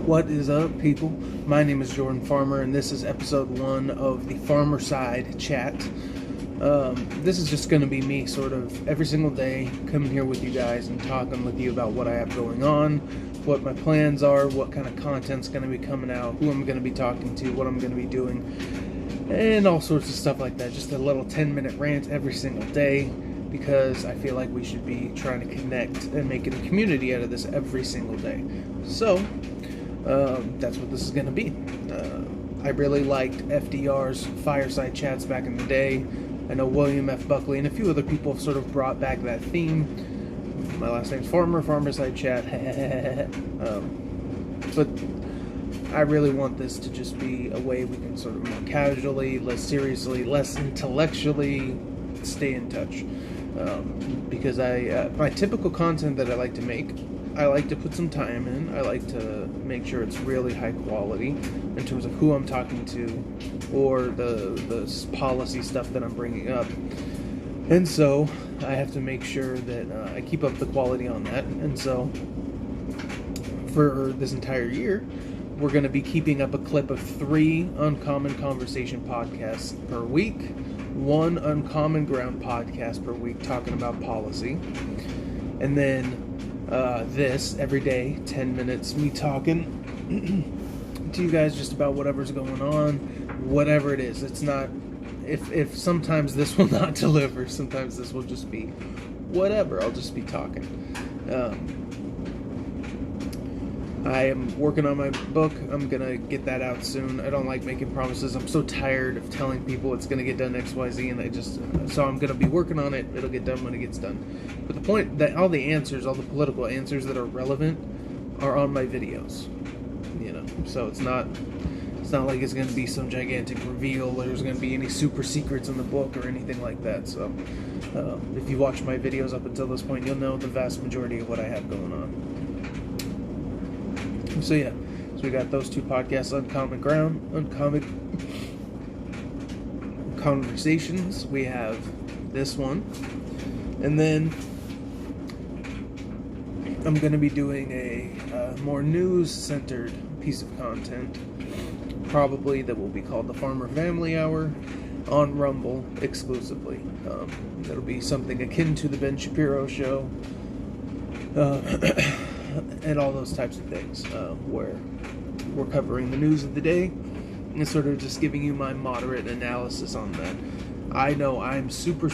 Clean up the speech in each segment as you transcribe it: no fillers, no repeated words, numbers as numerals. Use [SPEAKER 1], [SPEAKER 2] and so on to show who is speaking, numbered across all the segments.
[SPEAKER 1] What is up, people? My name is Jordan Farmer, and this is episode 1 of the Farmerside Chat. This is just going to be me sort of every single day coming here with you guys and talking with you about what I have going on, what my plans are, what kind of content's going to be coming out, who I'm going to be talking to, what I'm going to be doing, and all sorts of stuff like that. Just a little 10-minute rant every single day, because I feel like we should be trying to connect and making a community out of this every single day. So, that's what this is going to be. I really liked FDR's Fireside Chats back in the day. I know William F. Buckley and a few other people have sort of brought back that theme. My last name's Farmer, Farmerside Chat. But I really want this to just be a way we can sort of more casually, less seriously, less intellectually stay in touch. Because my typical content that I like to make, I like to put some time in. I like to make sure it's really high quality in terms of who I'm talking to or the policy stuff that I'm bringing up. And so I have to make sure that I keep up the quality on that. And so for this entire year, we're going to be keeping up a clip of 3 Uncommon Conversation podcasts per week, 1 Uncommon Ground podcast per week talking about policy, and then this every day, 10 minutes, me talking to you guys just about whatever's going on, whatever it is. It's not, if sometimes this will not deliver, sometimes this will just be whatever, I'll just be talking. I am working on my book. I'm going to get that out soon. I don't like making promises. I'm so tired of telling people it's going to get done XYZ, and so I'm going to be working on it. It'll get done when it gets done. But the point that all the political answers that are relevant are on my videos. So it's not like it's going to be some gigantic reveal or there's going to be any super secrets in the book or anything like that. So if you watch my videos up until this point, you'll know the vast majority of what I have going on. So yeah, so we got those 2 podcasts, Uncommon Ground, Uncommon Conversations. We have this one, and then I'm going to be doing a more news-centered piece of content, probably that will be called the Farmer Family Hour on Rumble exclusively. It'll be something akin to the Ben Shapiro Show. And all those types of things, where we're covering the news of the day and sort of just giving you my moderate analysis on that. I know I'm super,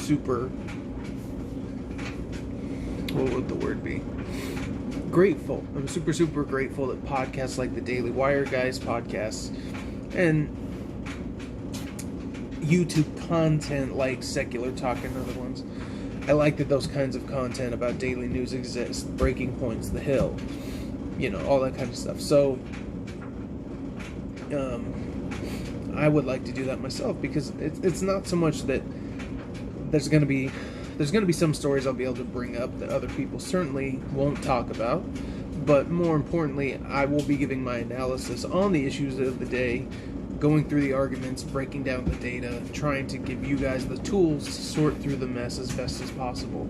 [SPEAKER 1] what would the word be? Grateful. I'm super, super grateful that podcasts like the Daily Wire Guys podcasts and YouTube content like Secular Talk and other ones, I like that those kinds of content about daily news exist. Breaking Points, The Hill, all that kind of stuff. So, I would like to do that myself, because it's not so much that there's going to be some stories I'll be able to bring up that other people certainly won't talk about, but more importantly, I will be giving my analysis on the issues of the day, going through the arguments, breaking down the data, trying to give you guys the tools to sort through the mess as best as possible.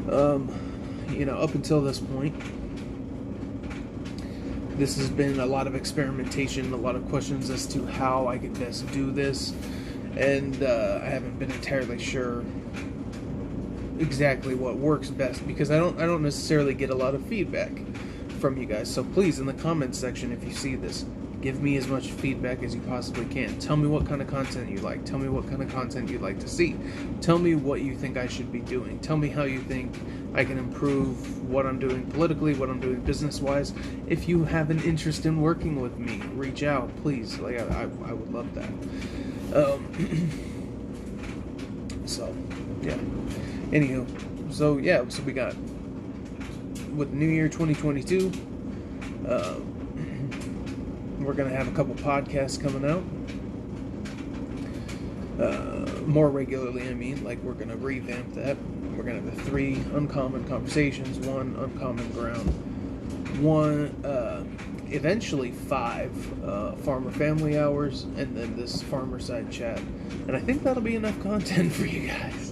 [SPEAKER 1] Up until this point, this has been a lot of experimentation, a lot of questions as to how I could best do this, and I haven't been entirely sure exactly what works best, because I don't necessarily get a lot of feedback from you guys. So please, in the comments section, if you see this, give me as much feedback as you possibly can. Tell me what kind of content you like. Tell me what kind of content you'd like to see. Tell me what you think I should be doing. Tell me how you think I can improve what I'm doing politically, what I'm doing business-wise. If you have an interest in working with me, reach out, please. I would love that. So, yeah. Anywho, so we got, with New Year 2022, we're going to have a couple podcasts coming out. More regularly, we're going to revamp that. We're going to have the 3 Uncommon Conversations, 1 Uncommon Ground, 1, eventually 5 Farmer Family Hours, and then this Farmerside Chat. And I think that'll be enough content for you guys.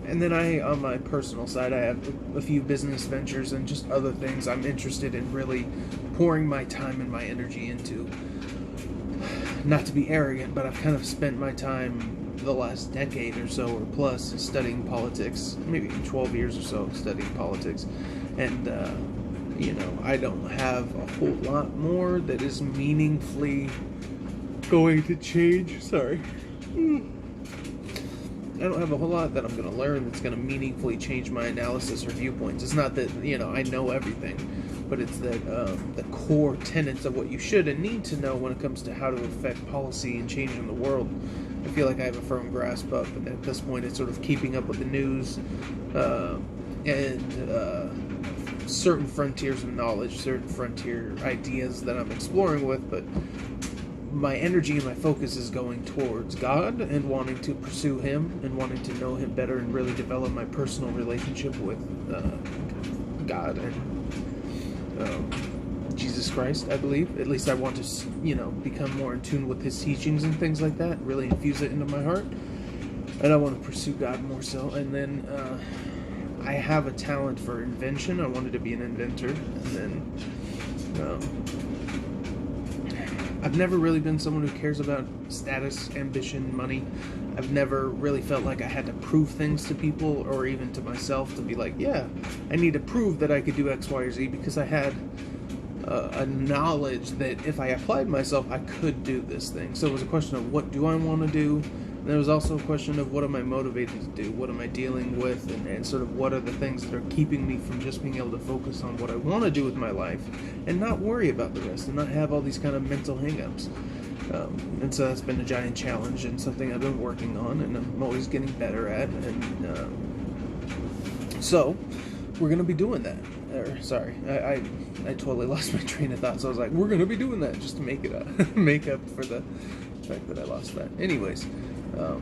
[SPEAKER 1] And then on my personal side, I have a few business ventures and just other things I'm interested in really pouring my time and my energy into. Not to be arrogant, but I've kind of spent my time the last decade or so or plus studying politics, maybe 12 years or so studying politics. And, I don't have a whole lot more that is meaningfully going to change. Sorry. I don't have a whole lot that I'm going to learn that's going to meaningfully change my analysis or viewpoints. It's not that, I know everything, but it's that the core tenets of what you should and need to know when it comes to how to affect policy and change in the world. I feel like I have a firm grasp of, and at this point it's sort of keeping up with the news and certain frontiers of knowledge, certain frontier ideas that I'm exploring with, but my energy and my focus is going towards God and wanting to pursue Him and wanting to know Him better and really develop my personal relationship with God and Jesus Christ, I believe. At least I want to, become more in tune with His teachings and things like that, really infuse it into my heart. And I want to pursue God more so. And then I have a talent for invention. I wanted to be an inventor. And then I've never really been someone who cares about status, ambition, money. I've never really felt like I had to prove things to people or even to myself to be like, yeah, I need to prove that I could do X, Y, or Z, because I had a knowledge that if I applied myself, I could do this thing. So it was a question of what do I want to do? And there was also a question of what am I motivated to do? What am I dealing with? And sort of what are the things that are keeping me from just being able to focus on what I want to do with my life and not worry about the rest and not have all these kind of mental hang-ups. And so that's been a giant challenge and something I've been working on and I'm always getting better at. And so we're going to be doing that. I totally lost my train of thought. So I was like, we're going to be doing that just to make it make up for the fact that I lost that. Anyways, I've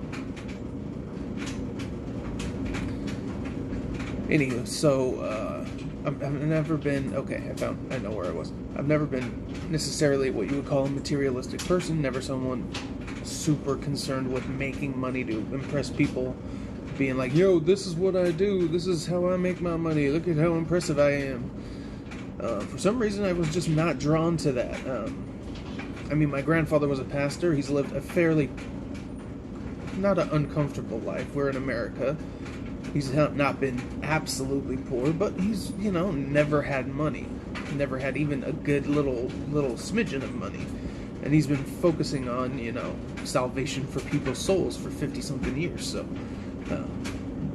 [SPEAKER 1] never been, I know where I was. I've never been necessarily what you would call a materialistic person, never someone super concerned with making money to impress people, being like, yo, this is what I do, this is how I make my money, look at how impressive I am. For some reason, I was just not drawn to that. My grandfather was a pastor. He's lived a fairly, not an uncomfortable life. We're in America. He's not been absolutely poor, but he's, never had money. Never had even a good little smidgen of money. And he's been focusing on, salvation for people's souls for 50-something years. So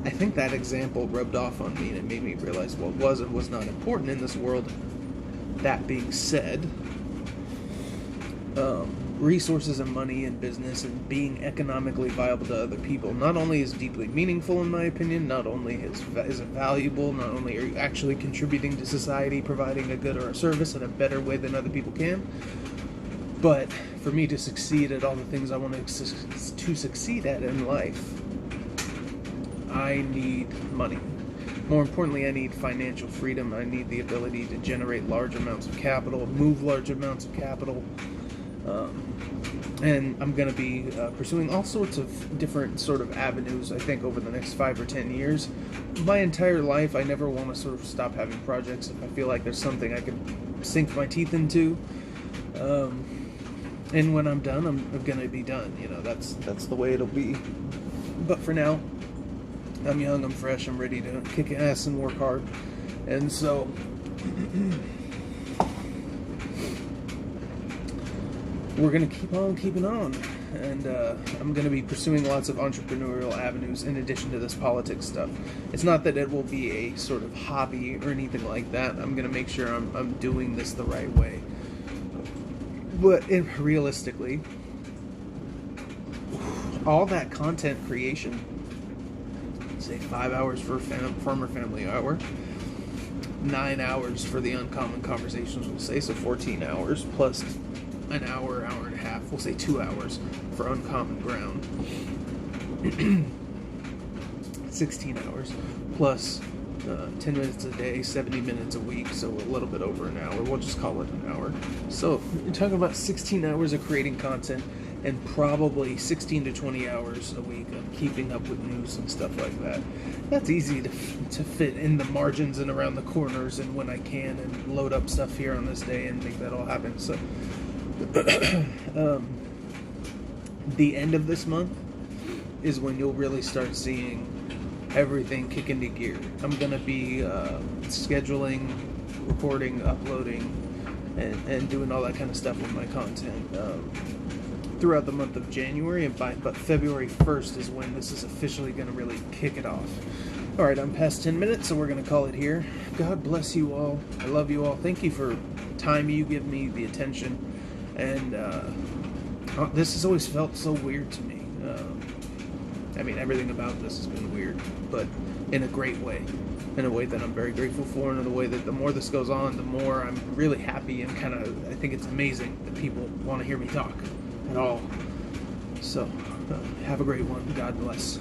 [SPEAKER 1] I think that example rubbed off on me, and it made me realize what was and was not important in this world. That being said, resources and money and business and being economically viable to other people not only is deeply meaningful in my opinion, not only is it valuable, not only are you actually contributing to society, providing a good or a service in a better way than other people can, but for me to succeed at all the things I want to succeed at in life, I need money. More importantly, I need financial freedom. I need the ability to generate large amounts of capital, move large amounts of capital. And I'm going to be pursuing all sorts of different sort of avenues, I think, over the next 5 or 10 years. My entire life, I never want to sort of stop having projects if I feel like there's something I can sink my teeth into. And when I'm done, I'm going to be done. That's the way it'll be. But for now, I'm young, I'm fresh, I'm ready to kick ass and work hard. And so we're going to keep on keeping on. And I'm going to be pursuing lots of entrepreneurial avenues in addition to this politics stuff. It's not that it will be a sort of hobby or anything like that. I'm going to make sure I'm doing this the right way. But realistically, all that content creation, say 5 hours for Farmer Family Hour, 9 hours for the Uncommon Conversations, we'll say, so 14 hours, plus an hour, hour and a half, we'll say 2 hours for Uncommon Ground, 16 hours, plus 10 minutes a day, 70 minutes a week, so a little bit over an hour, we'll just call it an hour. So you're talking about 16 hours of creating content and probably 16 to 20 hours a week of keeping up with news and stuff like that. That's easy to fit in the margins and around the corners and when I can, and load up stuff here on this day and make that all happen. So the end of this month is when you'll really start seeing everything kick into gear. I'm going to be scheduling, recording, uploading, and doing all that kind of stuff with my content throughout the month of January, but February 1st is when this is officially going to really kick it off. Alright, I'm past 10 minutes, so we're going to call it here. God bless you all. I love you all. Thank you for the time you give me, the attention, and this has always felt so weird to me. I mean, everything about this has been weird, but in a great way. In a way that I'm very grateful for, and in a way that the more this goes on, the more I'm really happy, and I think it's amazing that people want to hear me talk at all. So, have a great one. God bless.